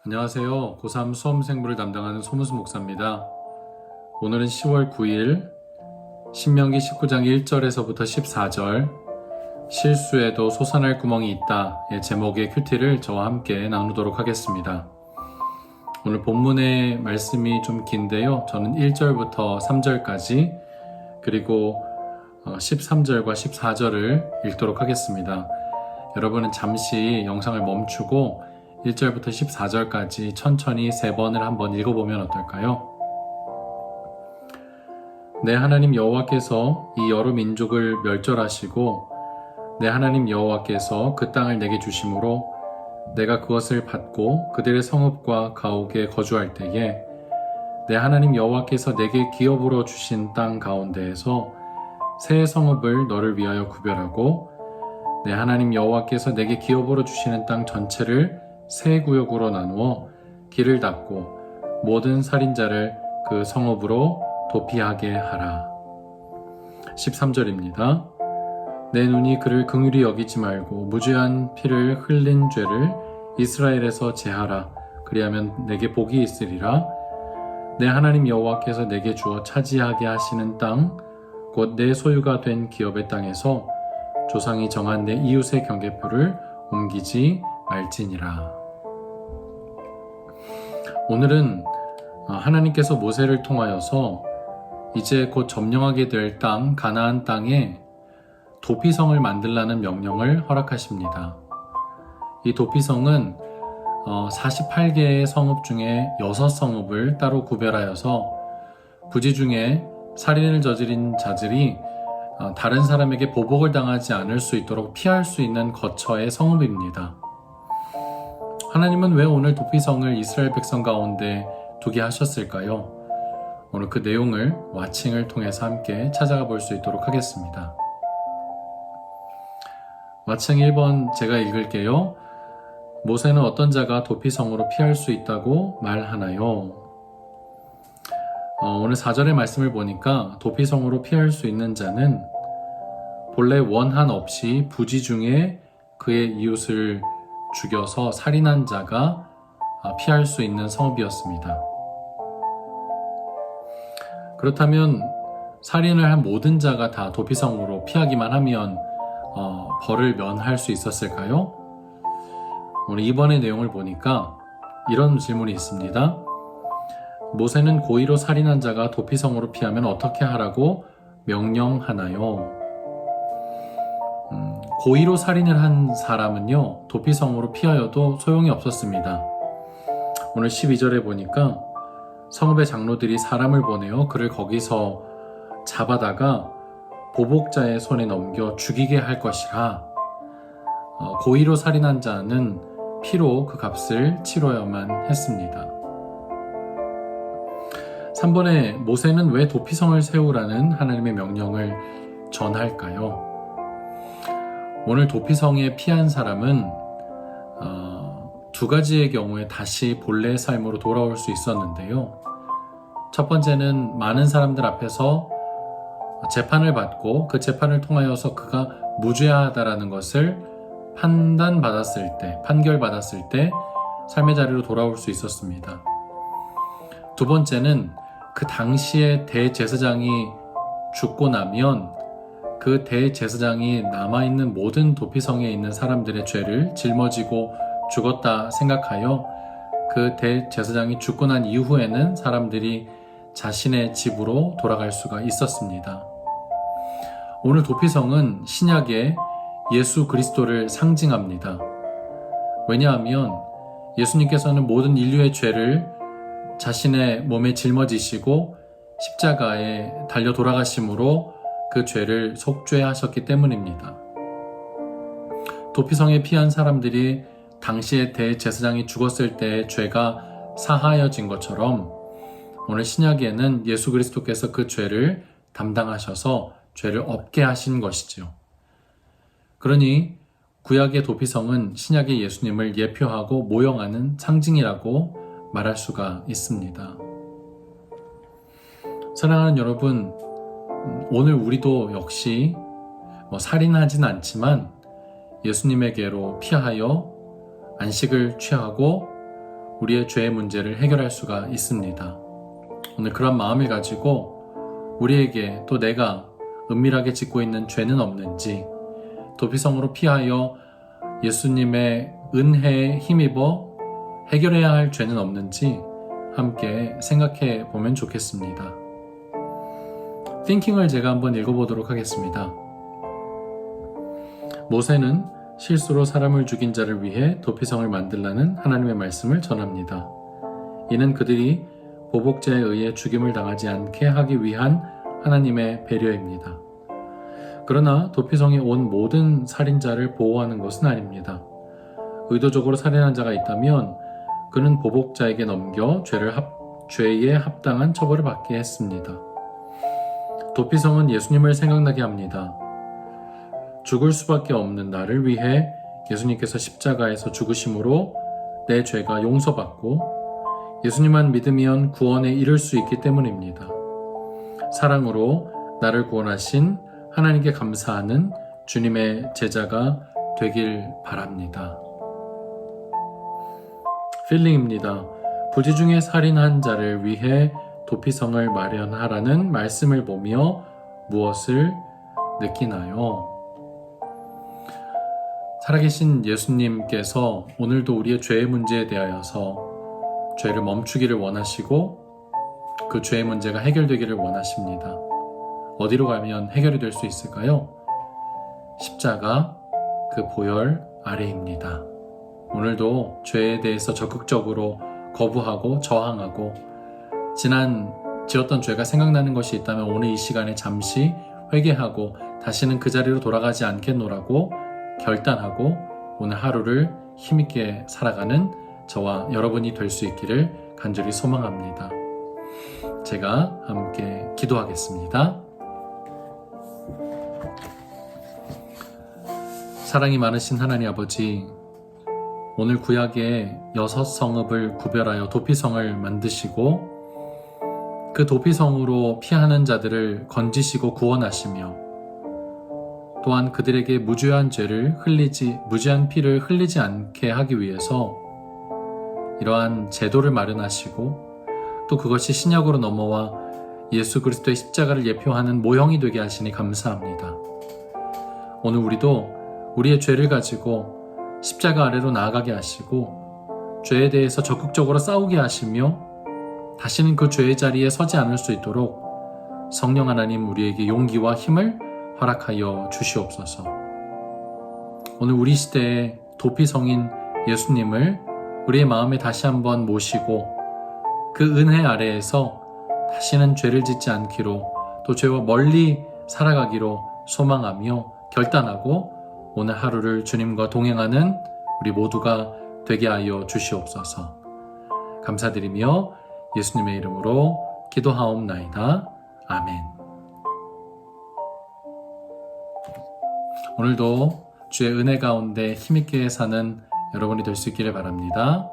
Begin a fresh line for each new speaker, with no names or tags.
안녕하세요. 고3 수험생부를 담당하는 소문수 목사입니다. 오늘은 10월 9일 신명기 19장 1절에서부터 14절 실수에도 솟아날 구멍이 있다의 제목의 큐티를 저와 함께 나누도록 하겠습니다. 오늘 본문의 말씀이 좀 긴데요. 저는 1절부터 3절까지 그리고 13절과 14절을 읽도록 하겠습니다. 여러분은 잠시 영상을 멈추고 1절부터 14절까지 천천히 3번을 한번 읽어보면 어떨까요? 내 하나님 여호와께서 이 여러 민족을 멸절하시고 내 하나님 여호와께서 그 땅을 내게 주심으로 내가 그것을 받고 그들의 성읍과 가옥에 거주할 때에 내 하나님 여호와께서 내게 기업으로 주신 땅 가운데에서 새 성읍을 너를 위하여 구별하고 내 하나님 여호와께서 내게 기업으로 주시는 땅 전체를 세 구역으로 나누어 길을 닫고 모든 살인자를 그 성읍으로 도피하게 하라. 13절입니다. 내 눈이 그를 긍휼히 여기지 말고 무죄한 피를 흘린 죄를 이스라엘에서 제하라. 그리하면 내게 복이 있으리라. 내 하나님 여호와께서 내게 주어 차지하게 하시는 땅, 곧 내 소유가 된 기업의 땅에서 조상이 정한 내 이웃의 경계표를 옮기지 말지니라. 오늘은 하나님께서 모세를 통하여서 이제 곧 점령하게 될 땅, 가나안 땅에 도피성을 만들라는 명령을 허락하십니다. 이 도피성은 48개의 성읍 중에 6성읍을 따로 구별하여서 부지 중에 살인을 저지른 자들이 다른 사람에게 보복을 당하지 않을 수 있도록 피할 수 있는 거처의 성읍입니다. 하나님은 왜 오늘 도피성을 이스라엘 백성 가운데 두게 하셨을까요? 오늘 그 내용을 와칭을 통해서 함께 찾아가 볼 수 있도록 하겠습니다. 와칭 1번 제가 읽을게요. 모세는 어떤 자가 도피성으로 피할 수 있다고 말하나요? 오늘 4절의 말씀을 보니까 도피성으로 피할 수 있는 자는 본래 원한 없이 부지 중에 그의 이웃을 죽여서 살인한 자가 피할 수 있는 성읍이었습니다. 그렇다면 살인을 한 모든 자가 다 도피성으로 피하기만 하면 벌을 면할 수 있었을까요? 오늘 이번의 내용을 보니까 이런 질문이 있습니다. 모세는 고의로 살인한 자가 도피성으로 피하면 어떻게 하라고 명령하나요? 고의로 살인을 한 사람은요, 도피성으로 피하여도 소용이 없었습니다. 오늘 12절에 보니까 성읍의 장로들이 사람을 보내어 그를 거기서 잡아다가 보복자의 손에 넘겨 죽이게 할 것이라. 고의로 살인한 자는 피로 그 값을 치러야만 했습니다. 3번에 모세는 왜 도피성을 세우라는 하나님의 명령을 전할까요? 오늘 도피성에 피한 사람은 두 가지의 경우에 다시 본래의 삶으로 돌아올 수 있었는데요. 첫 번째는 많은 사람들 앞에서 재판을 받고 그 재판을 통하여서 그가 무죄하다라는 것을 판결받았을 때 삶의 자리로 돌아올 수 있었습니다. 두 번째는 그 당시에 대제사장이 죽고 나면 그 대제사장이 남아있는 모든 도피성에 있는 사람들의 죄를 짊어지고 죽었다 생각하여 그 대제사장이 죽고 난 이후에는 사람들이 자신의 집으로 돌아갈 수가 있었습니다. 오늘 도피성은 신약의 예수 그리스도를 상징합니다. 왜냐하면 예수님께서는 모든 인류의 죄를 자신의 몸에 짊어지시고 십자가에 달려 돌아가심으로 그 죄를 속죄하셨기 때문입니다. 도피성에 피한 사람들이 당시에 대제사장이 죽었을 때의 죄가 사하여진 것처럼 오늘 신약에는 예수 그리스도께서 그 죄를 담당하셔서 죄를 없게 하신 것이지요. 그러니 구약의 도피성은 신약의 예수님을 예표하고 모형하는 상징이라고 말할 수가 있습니다. 사랑하는 여러분, 오늘 우리도 역시 살인하진 않지만 예수님에게로 피하여 안식을 취하고 우리의 죄의 문제를 해결할 수가 있습니다. 오늘 그런 마음을 가지고 우리에게 또 내가 은밀하게 짓고 있는 죄는 없는지, 도피성으로 피하여 예수님의 은혜에 힘입어 해결해야 할 죄는 없는지 함께 생각해 보면 좋겠습니다. 띵킹을 제가 한번 읽어보도록 하겠습니다. 모세는 실수로 사람을 죽인 자를 위해 도피성을 만들라는 하나님의 말씀을 전합니다. 이는 그들이 보복자에 의해 죽임을 당하지 않게 하기 위한 하나님의 배려입니다. 그러나 도피성에 온 모든 살인자를 보호하는 것은 아닙니다. 의도적으로 살인한 자가 있다면 그는 보복자에게 넘겨 죄에 합당한 처벌을 받게 했습니다. 도피성은 예수님을 생각나게 합니다. 죽을 수밖에 없는 나를 위해 예수님께서 십자가에서 죽으심으로 내 죄가 용서받고 예수님만 믿으면 구원에 이를 수 있기 때문입니다. 사랑으로 나를 구원하신 하나님께 감사하는 주님의 제자가 되길 바랍니다. 필링입니다. 부지 중에 살인한 자를 위해 도피성을 마련하라는 말씀을 보며 무엇을 느끼나요? 살아계신 예수님께서 오늘도 우리의 죄의 문제에 대하여서 죄를 멈추기를 원하시고 그 죄의 문제가 해결되기를 원하십니다. 어디로 가면 해결이 될 수 있을까요? 십자가 그 보혈 아래입니다. 오늘도 죄에 대해서 적극적으로 거부하고 저항하고 지난 지었던 죄가 생각나는 것이 있다면 오늘 이 시간에 잠시 회개하고 다시는 그 자리로 돌아가지 않겠노라고 결단하고 오늘 하루를 힘있게 살아가는 저와 여러분이 될 수 있기를 간절히 소망합니다. 제가 함께 기도하겠습니다. 사랑이 많으신 하나님 아버지, 오늘 구약의 6성읍을 구별하여 도피성을 만드시고 그 도피성으로 피하는 자들을 건지시고 구원하시며 또한 그들에게 무죄한 피를 흘리지 않게 하기 위해서 이러한 제도를 마련하시고 또 그것이 신약으로 넘어와 예수 그리스도의 십자가를 예표하는 모형이 되게 하시니 감사합니다. 오늘 우리도 우리의 죄를 가지고 십자가 아래로 나아가게 하시고 죄에 대해서 적극적으로 싸우게 하시며 다시는 그 죄의 자리에 서지 않을 수 있도록 성령 하나님 우리에게 용기와 힘을 허락하여 주시옵소서. 오늘 우리 시대의 도피성인 예수님을 우리의 마음에 다시 한번 모시고 그 은혜 아래에서 다시는 죄를 짓지 않기로 또 죄와 멀리 살아가기로 소망하며 결단하고 오늘 하루를 주님과 동행하는 우리 모두가 되게 하여 주시옵소서. 감사드리며 예수님의 이름으로 기도하옵나이다. 아멘. 오늘도 주의 은혜 가운데 힘있게 사는 여러분이 될 수 있기를 바랍니다.